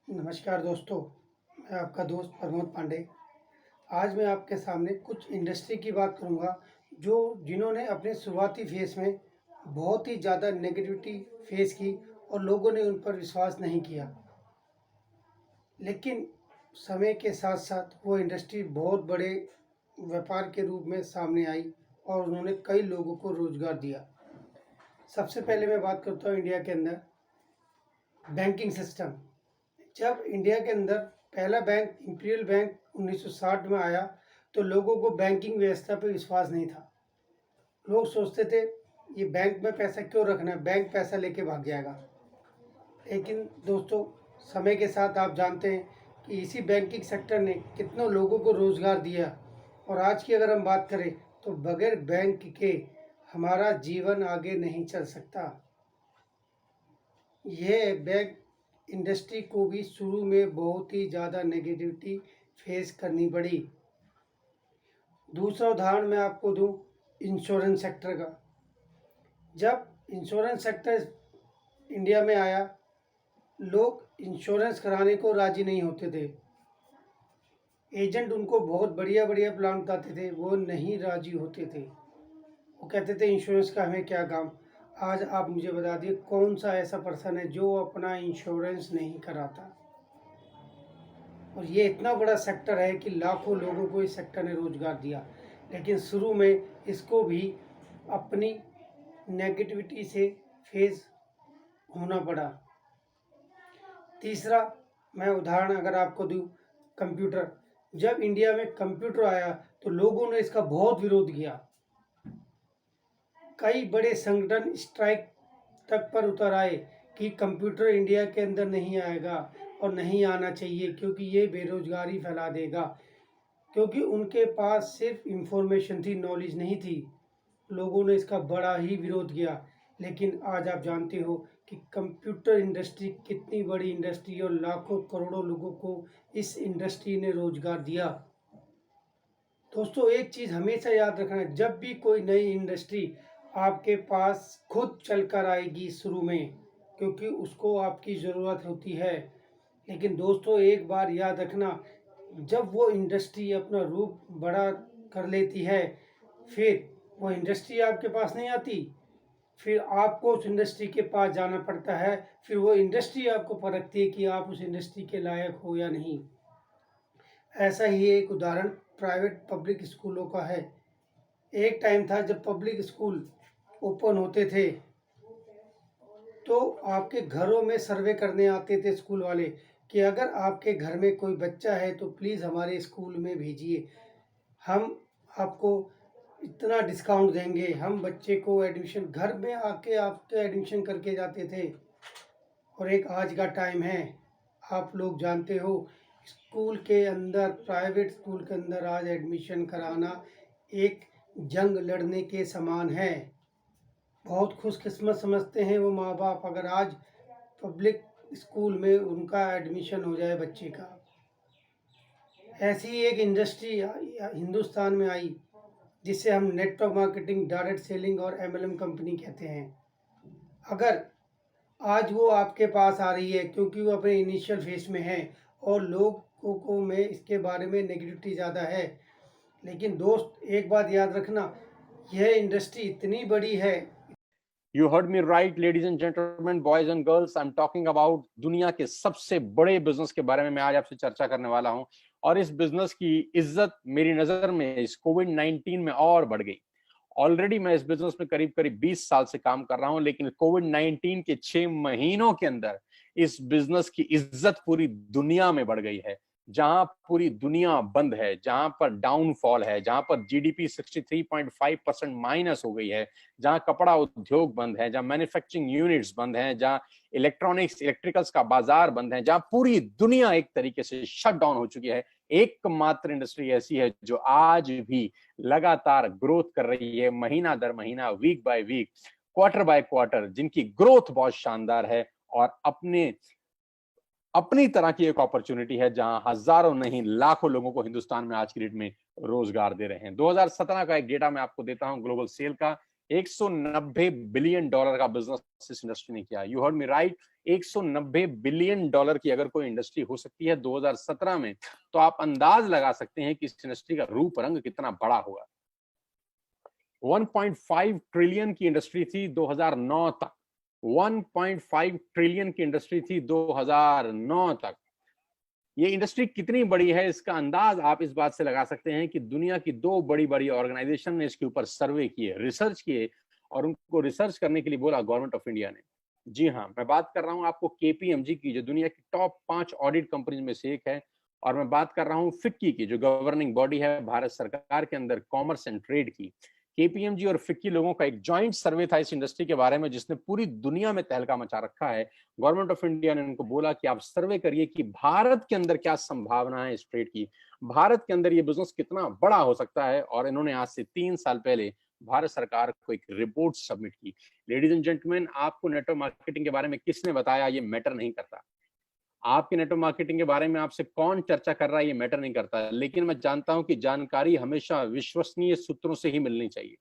नमस्कार दोस्तों, मैं आपका दोस्त प्रमोद पांडे। आज मैं आपके सामने कुछ इंडस्ट्री की बात करूंगा जो जिन्होंने अपने शुरुआती फेज़ में बहुत ही ज़्यादा नेगेटिविटी फेस की और लोगों ने उन पर विश्वास नहीं किया। लेकिन समय के साथ साथ वो इंडस्ट्री बहुत बड़े व्यापार के रूप में सामने आई और उन्होंने कई लोगों को रोज़गार दिया। सबसे पहले मैं बात करता हूँ इंडिया के अंदर बैंकिंग सिस्टम। जब इंडिया के अंदर पहला बैंक इंपीरियल बैंक 1960 में आया तो लोगों को बैंकिंग व्यवस्था पर विश्वास नहीं था। लोग सोचते थे ये बैंक में पैसा क्यों रखना है, बैंक पैसा लेके भाग जाएगा। लेकिन दोस्तों, समय के साथ आप जानते हैं कि इसी बैंकिंग सेक्टर ने कितनों लोगों को रोज़गार दिया। और आज की अगर हम बात करें तो बगैर बैंक के हमारा जीवन आगे नहीं चल सकता। यह बैंक इंडस्ट्री को भी शुरू में बहुत ही ज़्यादा नेगेटिविटी फेस करनी पड़ी। दूसरा उदाहरण मैं आपको दूं इंश्योरेंस सेक्टर का। जब इंश्योरेंस सेक्टर इंडिया में आया, लोग इंश्योरेंस कराने को राजी नहीं होते थे। एजेंट उनको बहुत बढ़िया बढ़िया प्लान बताते थे, वो नहीं राजी होते थे। वो कहते थे इंश्योरेंस का हमें क्या काम। आज आप मुझे बता दिए कौन सा ऐसा पर्सन है जो अपना इंश्योरेंस नहीं कराता। और ये इतना बड़ा सेक्टर है कि लाखों लोगों को इस सेक्टर ने रोज़गार दिया। लेकिन शुरू में इसको भी अपनी नेगेटिविटी से फेस होना पड़ा। तीसरा मैं उदाहरण अगर आपको दूं, कंप्यूटर। जब इंडिया में कंप्यूटर आया तो लोगों ने इसका बहुत विरोध किया। कई बड़े संगठन स्ट्राइक तक पर उतर आए कि कंप्यूटर इंडिया के अंदर नहीं आएगा और नहीं आना चाहिए क्योंकि ये बेरोजगारी फैला देगा। क्योंकि उनके पास सिर्फ इंफॉर्मेशन थी, नॉलेज नहीं थी। लोगों ने इसका बड़ा ही विरोध किया। लेकिन आज आप जानते हो कि कंप्यूटर इंडस्ट्री कितनी बड़ी इंडस्ट्री और लाखों करोड़ों लोगों को इस इंडस्ट्री ने रोजगार दिया। दोस्तों, एक चीज़ हमेशा याद रखना है, जब भी कोई नई इंडस्ट्री आपके पास खुद चलकर आएगी शुरू में, क्योंकि उसको आपकी ज़रूरत होती है। लेकिन दोस्तों, एक बार याद रखना, जब वो इंडस्ट्री अपना रूप बड़ा कर लेती है, फिर वो इंडस्ट्री आपके पास नहीं आती, फिर आपको उस इंडस्ट्री के पास जाना पड़ता है। फिर वो इंडस्ट्री आपको परखती है कि आप उस इंडस्ट्री के लायक हो या नहीं। ऐसा ही एक उदाहरण प्राइवेट पब्लिक स्कूलों का है। एक टाइम था जब पब्लिक स्कूल ओपन होते थे तो आपके घरों में सर्वे करने आते थे स्कूल वाले कि अगर आपके घर में कोई बच्चा है तो प्लीज़ हमारे स्कूल में भेजिए, हम आपको इतना डिस्काउंट देंगे। हम बच्चे को एडमिशन घर में आके आपके एडमिशन करके जाते थे। और एक आज का टाइम है, आप लोग जानते हो, स्कूल के अंदर, प्राइवेट स्कूल के अंदर आज एडमिशन कराना एक जंग लड़ने के समान है। बहुत खुशकिस्मत समझते हैं वो माँ बाप अगर आज पब्लिक स्कूल में उनका एडमिशन हो जाए बच्चे का। ऐसी ही एक इंडस्ट्री हिंदुस्तान में आई जिसे हम नेटवर्क मार्केटिंग, डायरेक्ट सेलिंग और एमएलएम कंपनी कहते हैं। अगर आज वो आपके पास आ रही है क्योंकि वो अपने इनिशियल फेज में है और लोगों को में इसके बारे में नेगेटिविटी ज़्यादा है। लेकिन दोस्त, एक बात याद रखना, यह इंडस्ट्री इतनी बड़ी है। You heard me right, ladies and gentlemen, boys and girls. I'm talking about दुनिया के सबसे बड़े बिजनेस के बारे में मैं आज आपसे चर्चा करने वाला हूं। और इस बिजनेस की इज्जत मेरी नजर में इस कोविड-19 में और बढ़ गई। ऑलरेडी मैं इस बिजनेस में करीब करीब 20 साल से काम कर रहा हूं, लेकिन कोविड-19 के 6 महीनों के अंदर इस बिजनेस की इज्जत पूरी दुनिया में बढ़ गई है। जहां पूरी दुनिया बंद है, जहां पर डाउनफॉल है, जहां पर जीडीपी 63.5% माइनस हो गई है, जहां कपड़ा उद्योग बंद है, जहां मैन्युफैक्चरिंग यूनिट्स बंद हैं, जहां इलेक्ट्रॉनिक्स इलेक्ट्रिकल्स का बाजार बंद है, जहां पूरी दुनिया एक तरीके से शट डाउन हो चुकी है, एकमात्र इंडस्ट्री ऐसी है जो आज भी लगातार ग्रोथ कर रही है, महीना दर महीना, week by week, quarter by quarter, जिनकी ग्रोथ बहुत शानदार है और अपनी तरह की एक अपॉर्चुनिटी है जहां हजारों नहीं लाखों लोगों को हिंदुस्तान में आज की डेट में रोजगार दे रहे हैं। 2017 का एक डेटा मैं आपको देता हूं ग्लोबल सेल का। $190 बिलियन का बिजनेस इस इंडस्ट्री ने किया। You heard me right, $190 billion की अगर कोई इंडस्ट्री हो सकती है 2017 में, तो आप अंदाज लगा सकते हैं कि इस इंडस्ट्री का रूप रंग कितना बड़ा होगा। 1.5 ट्रिलियन की इंडस्ट्री थी 2009 तक। 1.5 ट्रिलियन की इंडस्ट्री थी 2009 तक। ये इंडस्ट्री कितनी बड़ी है इसका अंदाज आप इस बात से लगा सकते हैं कि दुनिया की दो बड़ी बड़ी ऑर्गेनाइजेशन ने इसके ऊपर सर्वे किए, रिसर्च किए, और उनको रिसर्च करने के लिए बोला गवर्नमेंट ऑफ इंडिया ने। जी हाँ, मैं बात कर रहा हूं आपको केपीएमजी की, जो दुनिया की टॉप 5 ऑडिट कंपनी में से एक है, और मैं बात कर रहा हूं फिक्की की, जो गवर्निंग बॉडी है भारत सरकार के अंदर कॉमर्स एंड ट्रेड की। केपीएमजी और फिक्की लोगों का एक जॉइंट सर्वे था इस इंडस्ट्री के बारे में, जिसने पूरी दुनिया में तहलका मचा रखा है। गवर्नमेंट ऑफ इंडिया ने उनको बोला कि आप सर्वे करिए कि भारत के अंदर क्या संभावना है इस ट्रेड की, भारत के अंदर ये बिजनेस कितना बड़ा हो सकता है। और इन्होंने आज से 3 साल पहले भारत सरकार को एक रिपोर्ट सबमिट की। लेडीज एंड जेंटलमैन, आपको नेटवर्क मार्केटिंग के बारे में किसने बताया ये मैटर नहीं करता। आपके नेटवर्क मार्केटिंग के बारे में आपसे कौन चर्चा कर रहा है ये मैटर नहीं करता, लेकिन मैं जानता हूं कि जानकारी हमेशा विश्वसनीय सूत्रों से ही मिलनी चाहिए।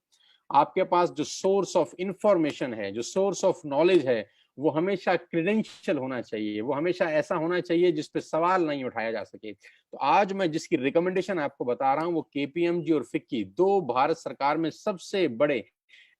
आपके पास जो सोर्स ऑफ इंफॉर्मेशन है, जो सोर्स ऑफ नॉलेज है, वो हमेशा क्रेडेंशियल होना चाहिए, वो हमेशा ऐसा होना चाहिए जिस पे सवाल नहीं उठाया जा सके। तो आज मैं जिसकी रिकमेंडेशन आपको बता रहा हूं वो केपीएमजी और फिक्की, दो भारत सरकार में सबसे बड़े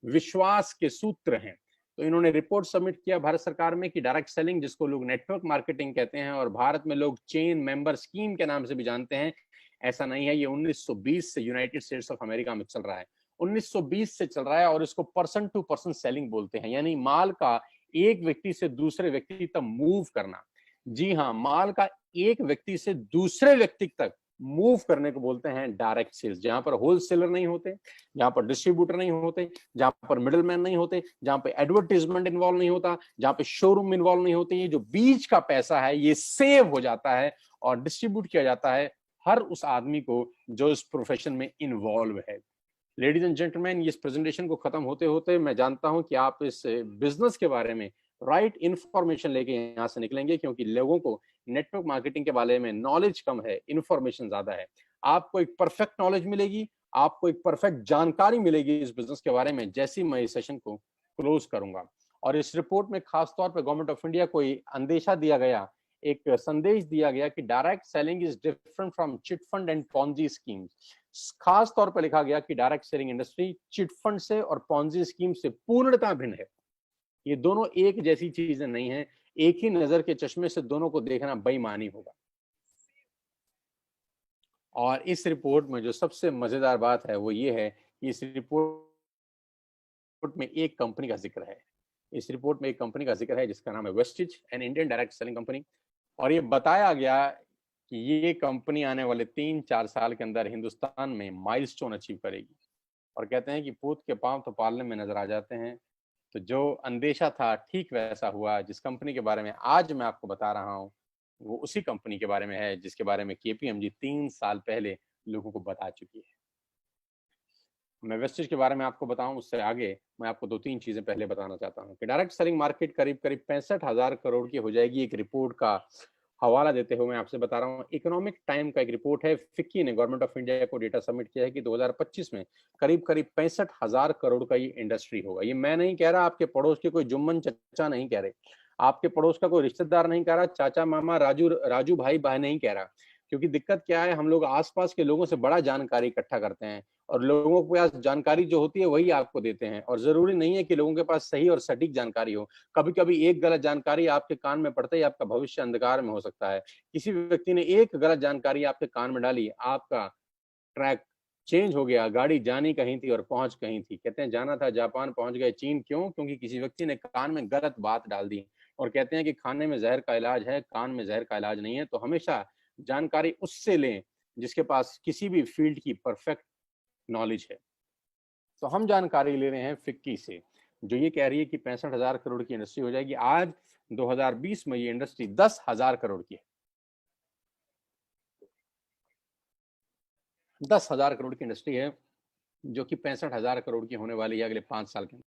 विश्वास के सूत्र हैं। तो इन्होंने रिपोर्ट सबमिट किया भारत सरकार में कि डायरेक्ट सेलिंग, जिसको लोग नेटवर्क मार्केटिंग कहते हैं और भारत में लोग चेन मेंबर स्कीम के नाम से भी जानते हैं, ऐसा नहीं है। ये 1920 से यूनाइटेड स्टेट्स ऑफ अमेरिका में चल रहा है, 1920 से चल रहा है, और इसको पर्सन टू पर्सन सेलिंग बोलते हैं, यानी माल का एक व्यक्ति से दूसरे व्यक्ति तक मूव करना। जी हाँ, माल का एक व्यक्ति से दूसरे व्यक्ति तक मूव करने को बोलते हैं डायरेक्ट सेल्स, जहां पर होलसेलर नहीं होते, जहां पर डिस्ट्रीब्यूटर नहीं होते, जहां पर मिडिलमैन नहीं होते, जहां पे एडवर्टीजमेंट इन्वॉल्व नहीं होता, जहां पे शोरूम इन्वॉल्व नहीं होते। ये जो बीच का पैसा है ये सेव हो जाता है और डिस्ट्रीब्यूट किया जाता है हर उस आदमी को जो इस प्रोफेशन में इन्वॉल्व है। लेडीज एंड जेंटलमैन, इस प्रेजेंटेशन को खत्म होते होते मैं जानता हूं कि आप इस बिजनेस के बारे में राइट इंफॉर्मेशन लेके यहां से निकलेंगे, क्योंकि लोगों को नेटवर्क मार्केटिंग के बारे में नॉलेज कम है, इंफॉर्मेशन ज्यादा है। आपको एक परफेक्ट नॉलेज मिलेगी, आपको एक परफेक्ट जानकारी मिलेगी इस बिजनेस के बारे में जैसे ही मैं इस सेशन को क्लोज करूंगा। और इस रिपोर्ट में खासतौर पर गवर्नमेंट ऑफ इंडिया को अंदेशा दिया गया, एक संदेश दिया गया कि direct selling is different from chit fund and Ponzi schemes. खास तौर पर लिखा गया कि direct selling industry chit fund से और पॉन्जी स्कीम से पूर्णतः भिन्न है। ये दोनों एक जैसी चीजें नहीं है, एक ही नजर के चश्मे से दोनों को देखना बेईमानी होगा। और इस रिपोर्ट में जो सबसे मजेदार बात है वो ये है कि इस रिपोर्ट में एक कंपनी का जिक्र है। इस रिपोर्ट में एक कंपनी का जिक्र है जिसका नाम है Vestige, an Indian direct selling company. और ये बताया गया कि ये कंपनी आने वाले 3-4 साल के अंदर हिंदुस्तान में माइलस्टोन अचीव करेगी। और कहते हैं कि पूत के पांव तो पालने में नजर आ जाते हैं। तो जो अंदेशा था ठीक वैसा हुआ। जिस कंपनी के बारे में आज मैं आपको बता रहा हूं वो उसी कंपनी के बारे में है जिसके बारे में केपीएमजी 3 साल पहले लोगों को बता चुकी है। मैं वेस्टेज के बारे में आपको बताऊं उससे आगे मैं आपको 2-3 चीजें पहले बताना चाहता हूं कि डायरेक्ट सेलिंग मार्केट करीब करीब 65,000 करोड़ की हो जाएगी। एक रिपोर्ट का हवाला देते हुए मैं आपसे बता रहा हूं, इकोनॉमिक टाइम का एक रिपोर्ट है, फिक्की ने गवर्नमेंट ऑफ इंडिया को डेटा सबमिट किया है कि 2025 में करीब करीब 65,000 करोड़ का ये इंडस्ट्री होगा। ये मैं नहीं कह रहा, आपके पड़ोस के कोई जुम्मन चचा नहीं कह रहे, आपके पड़ोस का कोई रिश्तेदार नहीं कह रहा, चाचा मामा राजू राजू भाई बहन नहीं कह रहा। क्योंकि दिक्कत क्या है, हम लोग आसपास के लोगों से बड़ा जानकारी इकट्ठा करते हैं और लोगों के पास जानकारी जो होती है वही आपको देते हैं, और जरूरी नहीं है कि लोगों के पास सही और सटीक जानकारी हो। कभी कभी एक गलत जानकारी आपके कान में पड़ते ही आपका भविष्य अंधकार में हो सकता है। किसी व्यक्ति ने एक गलत जानकारी आपके कान में डाली, आपका ट्रैक चेंज हो गया, गाड़ी जानी कहीं थी और पहुंच कहीं थी। कहते हैं जाना था जापान, पहुंच गए चीन। क्यों? क्योंकि किसी व्यक्ति ने कान में गलत बात डाल दी। और कहते हैं कि खाने में जहर का इलाज है, कान में जहर का इलाज नहीं है। तो हमेशा जानकारी उससे लें जिसके पास किसी भी फील्ड की परफेक्ट नॉलेज है। तो हम जानकारी ले रहे हैं फिक्की से, जो ये कह रही है कि 65,000 करोड़ की इंडस्ट्री हो जाएगी। आज 2020 में ये इंडस्ट्री 10,000 करोड़ की है। 10,000 करोड़ की इंडस्ट्री है जो कि 65,000 करोड़ की होने वाली है अगले 5 साल के अंदर।